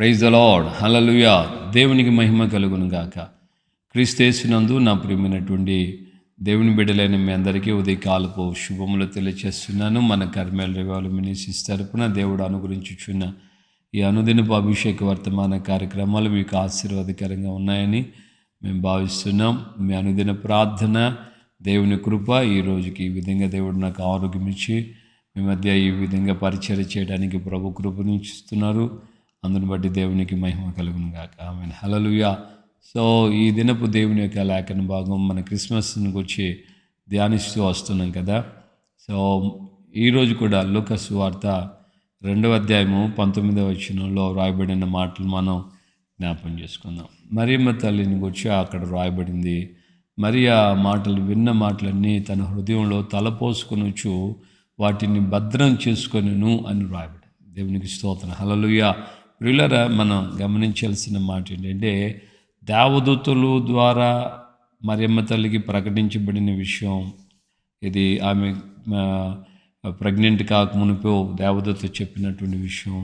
Praise the lord, హల్లెలూయా. దేవునికి మహిమ కలుగును గాక. క్రీస్తు నా ప్రియమైనటువంటి దేవుని బిడ్డలైన మీ అందరికీ ఉదయకాలపు శుభములు తెలియచేస్తున్నాను. మన కర్మేల్ రివాలు మినిస్ట్రీస్ తరపున దేవుడు అనుగ్రహించుచున్న ఈ అనుదినపు అభిషేక వర్తమాన కార్యక్రమాలు మీకు ఆశీర్వాదకరంగా ఉన్నాయని మేము భావిస్తున్నాం. మీ అనుదిన ప్రార్థన, దేవుని కృప ఈ రోజుకి ఈ విధంగా దేవుడు నాకు ఆరోగ్యం ఇచ్చి మీ మధ్య ఈ విధంగా పరిచర్య చేయడానికి ప్రభు కృపనిస్తున్నారు. అందుని బట్టి దేవునికి మహిమ కలుగును గాక. ఆమేన్, హల్లెలూయా. సో ఈ దినపు దేవుని యొక్క లేఖన భాగం మన క్రిస్మస్ని గురించి ధ్యానిస్తూ వస్తున్నాం కదా. సో ఈరోజు కూడా లూకా సువార్త 2వ అధ్యాయము 19వ వచనంలో రాయబడిన మాటలు మనం జ్ఞాపం చేసుకుందాం. మరియమ్మ తల్లిని గురించి అక్కడ రాయబడింది. మరి ఆ మాటలు విన్న మాటలన్నీ తన హృదయంలో తలపోసుకొనుచు వాటిని భద్రం చేసుకొనును అని రాయబడింది. దేవునికి స్తోత్రం, హల్లెలూయా. ప్రియులారా, మనం గమనించాల్సిన మాట ఏంటంటే దేవదూతలు ద్వారా మరియమ్మ తల్లికి ప్రకటించబడిన విషయం ఇది. ఆమె ప్రెగ్నెంట్ కాకమునిపో దేవదూత చెప్పినటువంటి విషయం.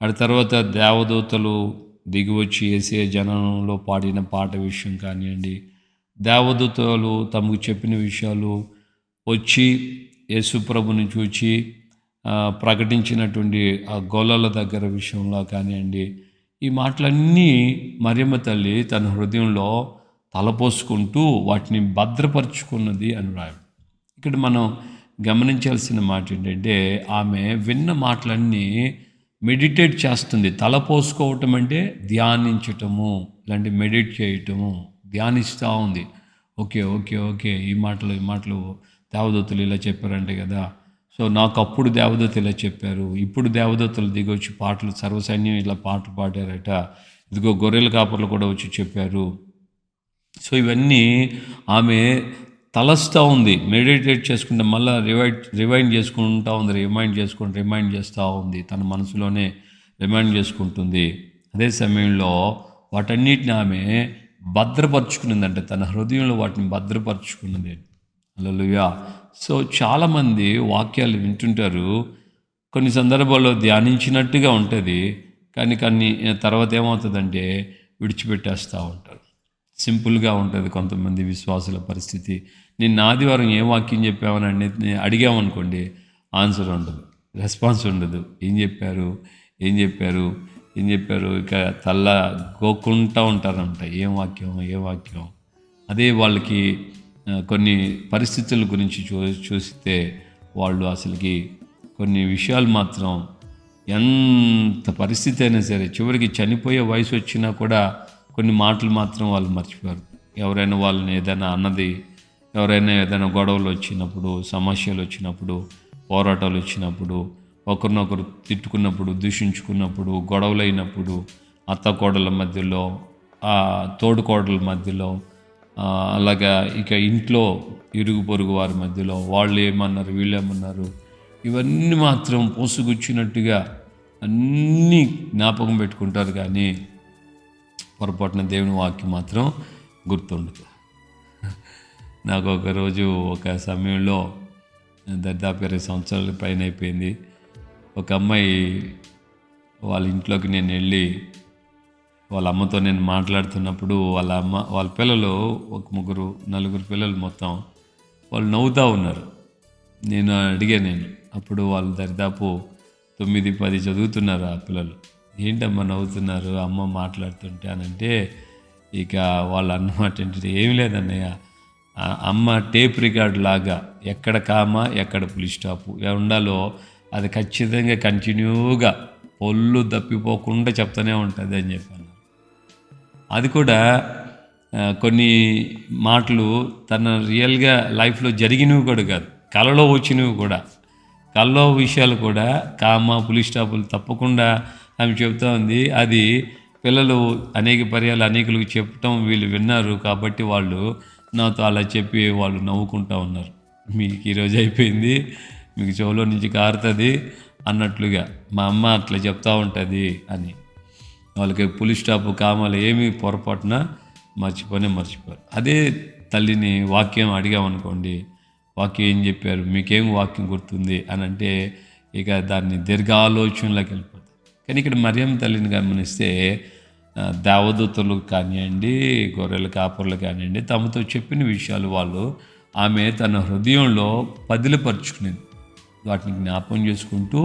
ఆ తర్వాత దేవదూతలు దిగివచ్చి యేసయ్య జననంలో పాడిన పాట విషయం కానివ్వండి, దేవదూతలు తమకు చెప్పిన విషయాలు వచ్చి యేసుప్రభుని చూచి ప్రకటించినటువంటి ఆ గొల్లల దగ్గర విషయంలో కానివ్వండి, ఈ మాటలన్నీ మరియమ్మ తల్లి తన హృదయంలో తలపోసుకుంటూ వాటిని భద్రపరుచుకున్నది అని రాయడం. ఇక్కడ మనం గమనించాల్సిన మాట ఏంటంటే ఆమె విన్న మాటలన్నీ మెడిటేట్ చేస్తుంది. తలపోసుకోవటం అంటే ధ్యానించటము, ఇలాంటి మెడిటేట్ చేయటము, ధ్యానిస్తూ ఉంది. ఓకే ఓకే ఓకే ఈ మాటలు దేవదూతలు ఇలా చెప్పారంటే కదా. సో నాకు అప్పుడు దేవదూతలు ఇలా చెప్పారు, ఇప్పుడు దేవదూతలు దిగొచ్చి పాటలు సర్వసైన్యం ఇలా పాటలు పాడారట, ఇదిగో గొర్రెల కాపర్లు కూడా వచ్చి చెప్పారు. సో ఇవన్నీ ఆమె తలస్తూ ఉంది, మెడిటేట్ చేసుకుంటే మళ్ళీ రిమైండ్ చేసుకుంటూ ఉంది, రిమైండ్ చేస్తూ ఉంది, తన మనసులోనే రిమైండ్ చేసుకుంటుంది. అదే సమయంలో వాటన్నిటిని ఆమె భద్రపరుచుకున్నదంటే తన హృదయంలో వాటిని భద్రపరుచుకున్నది. హల్లెలూయా. సో చాలామంది వాక్యాలు వింటుంటారు, కొన్ని సందర్భాల్లో ధ్యానించినట్టుగా ఉంటుంది, కానీ తర్వాత ఏమవుతుందంటే విడిచిపెట్టేస్తూ ఉంటారు. సింపుల్గా ఉంటుంది కొంతమంది విశ్వాసుల పరిస్థితి. నిన్న ఆదివారం ఏ వాక్యం చెప్పామని అడిగామనుకోండి, ఆన్సర్ ఉండదు, రెస్పాన్స్ ఉండదు. ఏం చెప్పారు ఇక తల్ల గోక్కుంటూ ఉంటారంట. ఏం వాక్యం. అదే వాళ్ళకి కొన్ని పరిస్థితుల గురించి చూస్తే వాళ్ళు అసలుకి కొన్ని విషయాలు మాత్రం ఎంత పరిస్థితి అయినా సరే చివరికి చనిపోయే వయసు వచ్చినా కూడా కొన్ని మాటలు మాత్రం వాళ్ళు మర్చిపోయారు. ఎవరైనా వాళ్ళని ఏదైనా అన్నది, ఎవరైనా ఏదైనా గొడవలు వచ్చినప్పుడు, సమస్యలు వచ్చినప్పుడు, పోరాటాలు వచ్చినప్పుడు, ఒకరినొకరు తిట్టుకున్నప్పుడు, దూషించుకున్నప్పుడు, గొడవలు అయినప్పుడు, అత్తకోడల మధ్యలో, తోడుకోడల మధ్యలో, అలాగా ఇక ఇంట్లో ఇరుగు పొరుగు వారి మధ్యలో వాళ్ళు ఏమన్నారు వీళ్ళు ఏమన్నారు, ఇవన్నీ మాత్రం పోసుగుచ్చినట్టుగా అన్నీ జ్ఞాపకం పెట్టుకుంటారు, కానీ పొరపాటున దేవుని వాక్యం మాత్రం గుర్తుండదు. నాకు ఒకరోజు ఒక సమయంలో దాదాపు 20 సంవత్సరాల పైన అయిపోయింది. ఒక అమ్మాయి వాళ్ళ ఇంట్లోకి నేను వెళ్ళి వాళ్ళ అమ్మతో నేను మాట్లాడుతున్నప్పుడు వాళ్ళ పిల్లలు ఒక 4 పిల్లలు మొత్తం వాళ్ళు నవ్వుతూ ఉన్నారు. నేను అడిగాను, అప్పుడు వాళ్ళు దాదాపు 9-10 చదువుతున్నారు ఆ పిల్లలు. ఏంటమ్మా నవ్వుతున్నారు అమ్మ మాట్లాడుతుంటే అనంటే, ఇక వాళ్ళు అన్నమాట ఏంటంటే ఏమి లేదన్నయ్య, అమ్మ టేప్ రికార్డ్ లాగా ఎక్కడ కామా ఎక్కడ పులి స్టాపు ఉండాలో అది ఖచ్చితంగా కంటిన్యూగా పొల్లు తప్పిపోకుండా చెప్తూనే ఉంటుంది అని చెప్పాను. అది కూడా కొన్ని మాటలు తన రియల్గా లైఫ్లో జరిగినవి కూడా కాదు, కళలో వచ్చినవి కూడా, కళలో విషయాలు కూడా కామా పులి స్టాపులు తప్పకుండా ఆమె చెప్తా ఉంది. అది పిల్లలు అనేక పర్యాలు అనేకులకు చెప్పటం వీళ్ళు విన్నారు కాబట్టి వాళ్ళు నాతో అలా చెప్పి వాళ్ళు నవ్వుకుంటూ ఉన్నారు. మీకు ఈరోజు అయిపోయింది, మీకు చెవులో నుంచి కారుతుంది అన్నట్లుగా మా అమ్మ అట్లా చెప్తూ ఉంటుంది అని. వాళ్ళకి పులి స్టాపు కామాలు ఏమీ పొరపాటున మర్చిపోరు. అదే తల్లిని వాక్యం అడిగామనుకోండి, వాక్యం ఏం చెప్పారు, మీకేం వాక్యం గుర్తుంది అని అంటే ఇక దాన్ని దీర్ఘాలోచనలోకి వెళ్ళిపోతుంది. కానీ ఇక్కడ మరియమ్మ తల్లిని గమనిస్తే దేవదూతలు కానివ్వండి, గొర్రెల కాపర్లు కానివ్వండి, తమతో చెప్పిన విషయాలు ఆమె తన హృదయంలో పదిలపరుచుకునేది. వాటిని జ్ఞాపం చేసుకుంటూ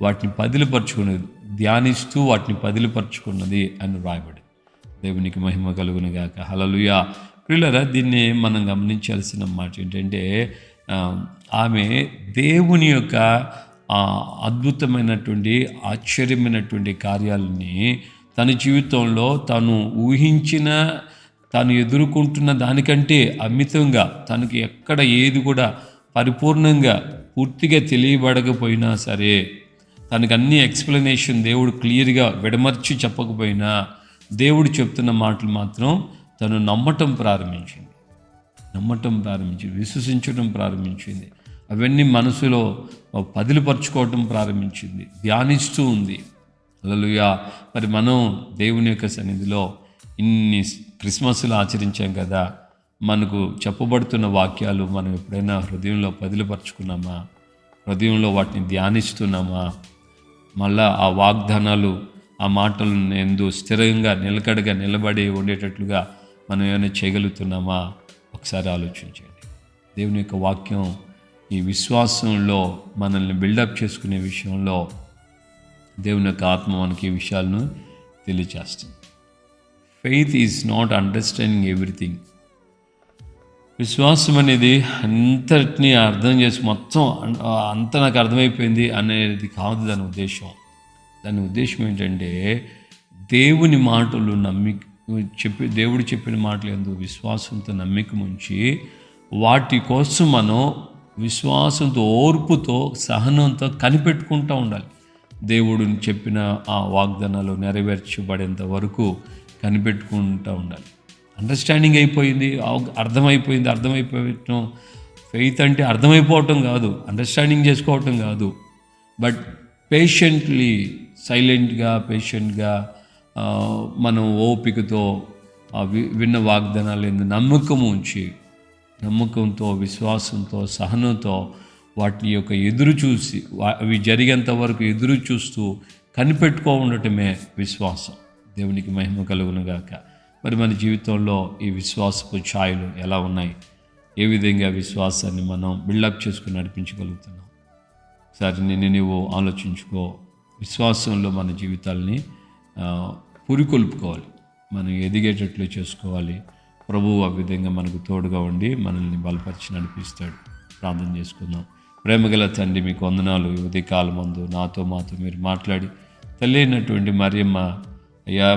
వాటిని పదిలపరుచుకునేది, ధ్యానిస్తూ వాటిని పదిలపరుచుకున్నది అని రాయబడి. దేవునికి మహిమ కలుగును గాక. హల్లెలూయా. ప్రియులారా, దీన్ని మనం గమనించాల్సిన మాట ఏంటంటే, ఆమె దేవుని యొక్క అద్భుతమైనటువంటి ఆశ్చర్యమైనటువంటి కార్యాలని తన జీవితంలో తాను ఊహించిన, తాను ఎదుర్కొంటున్న దానికంటే అమితంగా, తనకి ఎక్కడ ఏది కూడా పరిపూర్ణంగా పూర్తిగా తెలియబడకపోయినా సరే, తనకు అన్ని ఎక్స్ప్లెనేషన్ దేవుడు క్లియర్గా విడమర్చి చెప్పకపోయినా, దేవుడు చెప్తున్న మాటలు మాత్రం తను నమ్మటం ప్రారంభించింది, విశ్వసించడం ప్రారంభించింది. అవన్నీ మనసులో పదిలిపరుచుకోవటం ప్రారంభించింది, ధ్యానిస్తూ ఉంది. హల్లెలూయా. మరి మనం దేవుని యొక్క సన్నిధిలో ఇన్ని క్రిస్మస్లు ఆచరించాం కదా, మనకు చెప్పబడుతున్న వాక్యాలు మనం ఎప్పుడైనా హృదయంలో పదిలిపరుచుకున్నామా? హృదయంలో వాటిని ధ్యానిస్తున్నామా? మళ్ళా ఆ వాగ్దానాలు, ఆ మాటలను ఎందు స్థిరంగా నిలకడగా నిలబడి ఉండేటట్లుగా మనం ఏమైనా చేయగలుగుతున్నామా? ఒకసారి ఆలోచించండి. దేవుని యొక్క వాక్యం ఈ విశ్వాసంలో మనల్ని బిల్డప్ చేసుకునే విషయంలో దేవుని యొక్క ఆత్మ మనకి ఈ విషయాలను తెలియచేస్తుంది. Faith is not understanding everything. విశ్వాసం అనేది అంతటినీ అర్థం చేసి మొత్తం అంతా నాకు అర్థమైపోయింది అనేది కాదు దాని ఉద్దేశం. దాని ఉద్దేశం ఏంటంటే, దేవుని మాటలు దేవుడు చెప్పిన మాటలు ఎందు విశ్వాసంతో నమ్మిక ఉంచి వాటి కోసం మనం విశ్వాసంతో, ఓర్పుతో, సహనంతో కనిపెట్టుకుంటూ ఉండాలి. దేవుడు చెప్పిన ఆ వాగ్దానాలు నెరవేర్చబడేంత వరకు కనిపెట్టుకుంటూ ఉండాలి. అండర్స్టాండింగ్ అయిపోయింది, అర్థమైపోవటం. ఫెయిత్ అంటే అర్థమైపోవటం కాదు, అండర్స్టాండింగ్ చేసుకోవటం కాదు. బట్ పేషెంట్లీ, సైలెంట్గా, పేషెంట్గా మనం ఓపికతో విన్న వాగ్దానాలు నమ్మకంతో, విశ్వాసంతో, సహనంతో వాటిని యొక్క ఎదురు చూసి, అవి జరిగేంత వరకు ఎదురు చూస్తూ కనిపెట్టుకో ఉండటమే విశ్వాసం. దేవునికి మహిమ కలుగును గాక. మరి మన జీవితంలో ఈ విశ్వాసపు ఛాయలు ఎలా ఉన్నాయి? ఏ విధంగా విశ్వాసాన్ని మనం బిల్డప్ చేసుకుని నడిపించగలుగుతున్నాం? ఒకసారి నీవు ఆలోచించుకో. విశ్వాసంలో మన జీవితాలని పురికొల్పుకోవాలి, మనం ఎదిగేటట్లు చేసుకోవాలి. ప్రభువు ఆ విధంగా మనకు తోడుగా ఉండి మనల్ని బలపరిచి నడిపిస్తాడు. ప్రార్థన చేసుకుందాం. ప్రేమగల తండ్రి, మీకు వందనాలు. ఈ ఉదయకాలం ముందు మాతో మీరు మాట్లాడి తెలియనటువంటి మరియమ్మ అయ్యా,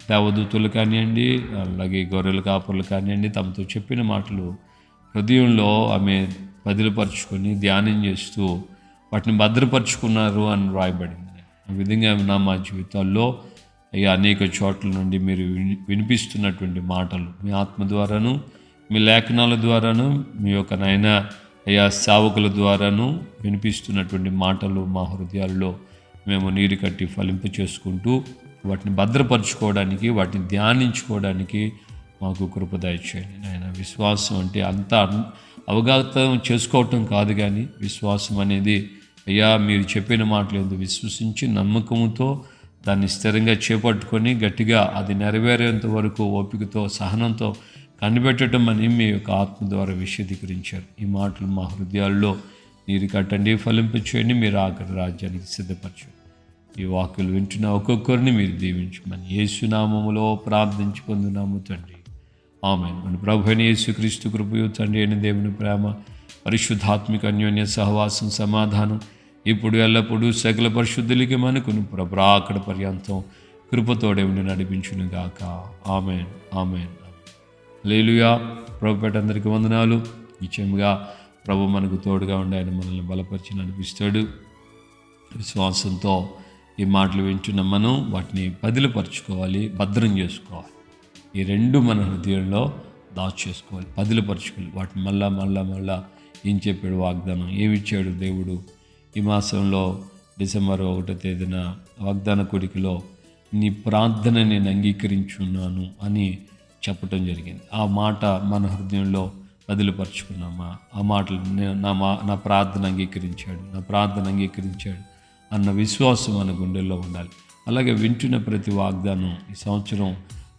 దేవదూతలు కానివ్వండి, అలాగే గొర్రెల కాపర్లు కానివ్వండి, తమతో చెప్పిన మాటలు హృదయంలో ఆమె బదిలిపరుచుకొని ధ్యానం చేస్తూ వాటిని భద్రపరుచుకున్నారు అని రాయబడింది. ఆ విధంగా మా జీవితాల్లో అయ్యా అనేక చోట్ల నుండి మీరు వినిపిస్తున్నటువంటి మాటలు మీ ఆత్మ ద్వారాను, మీ లేఖనాల ద్వారాను, మీ యొక్క నాయన అయ్యా సేవకుల ద్వారాను వినిపిస్తున్నటువంటి మాటలు మా హృదయాల్లో మేము నీరు కట్టి ఫలింప చేసుకుంటూ వాటిని భద్రపరచుకోవడానికి, వాటిని ధ్యానించుకోవడానికి మాకు కృప దయచేయండి నాయన. విశ్వాసం అంటే అంతా అవగాహన చేసుకోవటం కాదు, కానీ విశ్వాసం అనేది అయ్యా మీరు చెప్పిన మాటలు ఎందుకు విశ్వసించి నమ్మకంతో దాన్ని స్థిరంగా చేపట్టుకొని గట్టిగా అది నెరవేరేంత వరకు ఓపికతో, సహనంతో కనిపెట్టడం అని మీ యొక్క ఆత్మ ద్వారా విశదీకరించారు. ఈ మాటలు మా హృదయాల్లో నీరు కట్టండి, ఫలింపచేయండి, మీరు ఆఖరి రాజ్యానికి సిద్ధపరచండి. ఈ వాక్యాలు వింటున్న ఒక్కొక్కరిని మీరు దీవించమని యేసు నామములో ప్రార్థించి పొందున్నాము తండ్రి, ఆమేన్. మన ప్రభు అయిన యేసుక్రీస్తు కృపయు, తండ్రి అయిన దేవుని ప్రేమ, పరిశుద్ధాత్మిక అన్యోన్య సహవాసం, సమాధానం ఇప్పుడు ఎల్లప్పుడూ సకల పరిశుద్ధులకి మనకును ప్రభాకడ పర్యంతం కృపతోడే ఉండి నడిపించును గాక. ఆమేన్, ఆమేన్. హల్లెలూయా. ప్రభుపేట అందరికీ వందనాలు. నిశ్చయముగా ప్రభు మనకు తోడుగా ఉండి ఆయన మనల్ని బలపరిచి నడిపిస్తాడు. విశ్వాసంతో ఈ మాటలు వింటున్న మనం వాటిని పదిలపరుచుకోవాలి, భద్రం చేసుకోవాలి. ఈ రెండు మన హృదయంలో దాచేసుకోవాలి, పదిలపరుచుకోవాలి. వాటిని మళ్ళా ఏం చెప్పాడు వాగ్దానం, ఏమిచ్చాడు దేవుడు. ఈ మాసంలో డిసెంబర్ 1వ తేదీన వాగ్దాన కూడికలో నీ ప్రార్థన నేను అంగీకరించున్నాను అని చెప్పటం జరిగింది. ఆ మాట మన హృదయంలో బదిలిపరుచుకున్నామా? ఆ మాటలు నా ప్రార్థన అంగీకరించాడు, అన్న విశ్వాసం మన గుండెల్లో ఉండాలి. అలాగే వింటున్న ప్రతి వాగ్దానం ఈ సంవత్సరం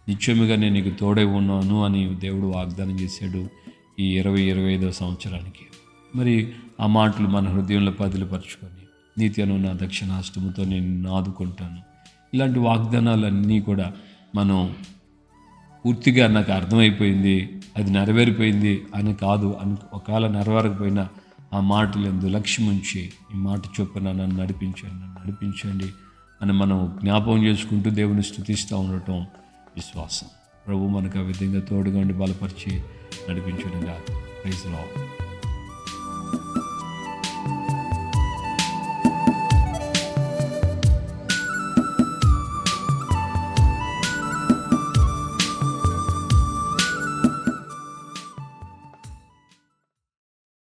నిత్యముగా నేను నీకు తోడై ఉన్నాను అని దేవుడు వాగ్దానం చేశాడు ఈ 2025వ సంవత్సరానికి. మరి ఆ మాటలు మన హృదయంలో పదిలపరుచుకొని నీతి అను నా దక్షిణాష్టముతో నేను నిన్ను ఆదుకుంటాను, ఇలాంటి వాగ్దానాలన్నీ కూడా మనం పూర్తిగా నాకు అర్థమైపోయింది, అది నెరవేరిపోయింది అని కాదు అని ఒకవేళ నెరవేరకపోయినా ఆ మాటలు ఎందు లక్ష్యం ఉంచి ఈ మాట చొప్పున నన్ను నడిపించండి అని మనం జ్ఞాపకం చేసుకుంటూ దేవుని స్తుతిస్తూ ఉండటం విశ్వాసం. ప్రభు మనకు ఆ విధంగా తోడుగా ఉండి బలపరిచి నడిపించడం కాదు. Praise lord.